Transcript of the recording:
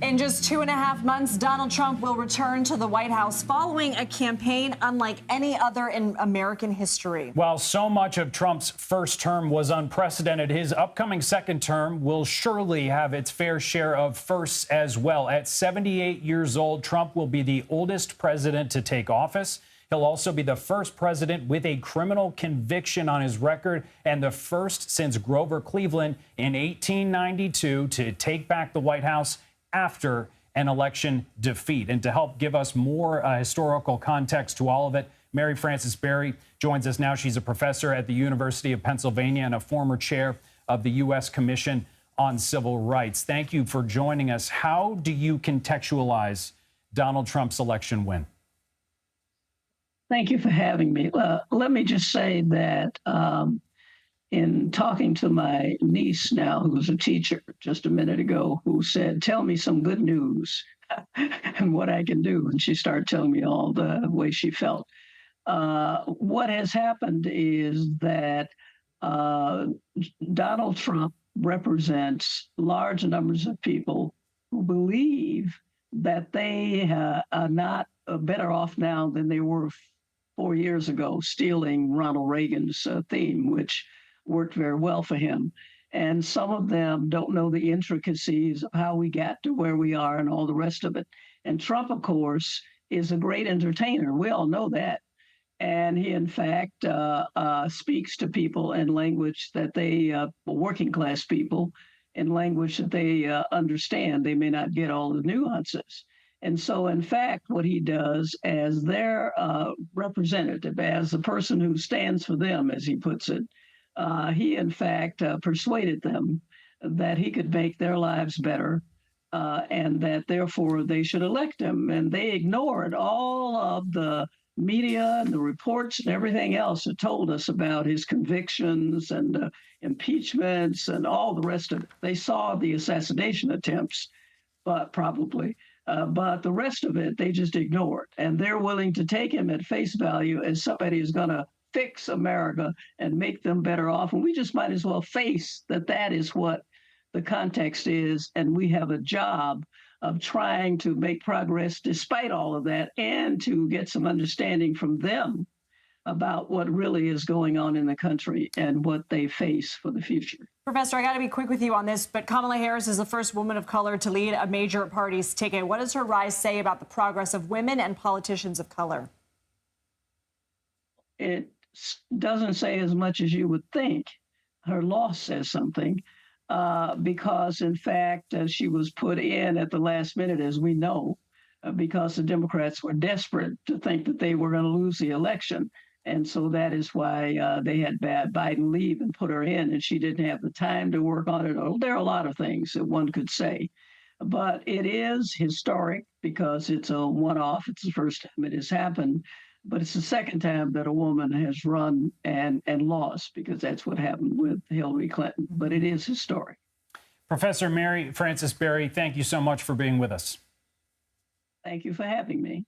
In just 2.5 months, Donald Trump will return to the White House following a campaign unlike any other in American history. While so much of Trump's first term was unprecedented, his upcoming second term will surely have its fair share of firsts as well. At 78 years old, Trump will be the oldest president to take office. He'll also be the first president with a criminal conviction on his record and the first since Grover Cleveland in 1892 to take back the White House after an election defeat. And to help give us more historical context to all of it, Mary Frances Berry joins us now. She's a professor at the University of Pennsylvania and a former chair of the U.S. Commission on Civil Rights. Thank you for joining us. How do you contextualize Donald Trump's election win? Thank you for having me. Let me just say that in talking to my niece now, who's a teacher just a minute ago, who said, tell me some good news and what I can do. And she started telling me all the way she felt. What has happened is that Donald Trump represents large numbers of people who believe that they are not better off now than they were 4 years ago, stealing Ronald Reagan's theme, which worked very well for him. And some of them don't know the intricacies of how we got to where we are and all the rest of it. And Trump, of course, is a great entertainer. We all know that. And he, in fact, speaks to people in language that they, working class people, in language that they understand. They may not get all the nuances. And so, in fact, what he does as their representative, as the person who stands for them, as he puts it, he, in fact, persuaded them that he could make their lives better and that, therefore, they should elect him. And they ignored all of the media and the reports and everything else that told us about his convictions and impeachments and all the rest of it. They saw the assassination attempts, but the rest of it, they just ignored. And they're willing to take him at face value as somebody who's going to fix America and make them better off. And we just might as well face that that is what the context is. And we have a job of trying to make progress despite all of that and to get some understanding from them about what really is going on in the country and what they face for the future. Professor, I got to be quick with you on this, but Kamala Harris is the first woman of color to lead a major party's ticket. What does her rise say about the progress of women and politicians of color? It doesn't say as much as you would think. Her loss says something because, in fact, she was put in at the last minute, as we know, because the Democrats were desperate to think that they were going to lose the election. And so that is why they had Biden leave and put her in, and she didn't have the time to work on it. There are a lot of things that one could say, but it is historic because it's a one-off. It's the first time it has happened, but it's the second time that a woman has run and lost, because that's what happened with Hillary Clinton. But it is historic. Professor Mary Frances Berry, thank you so much for being with us. Thank you for having me.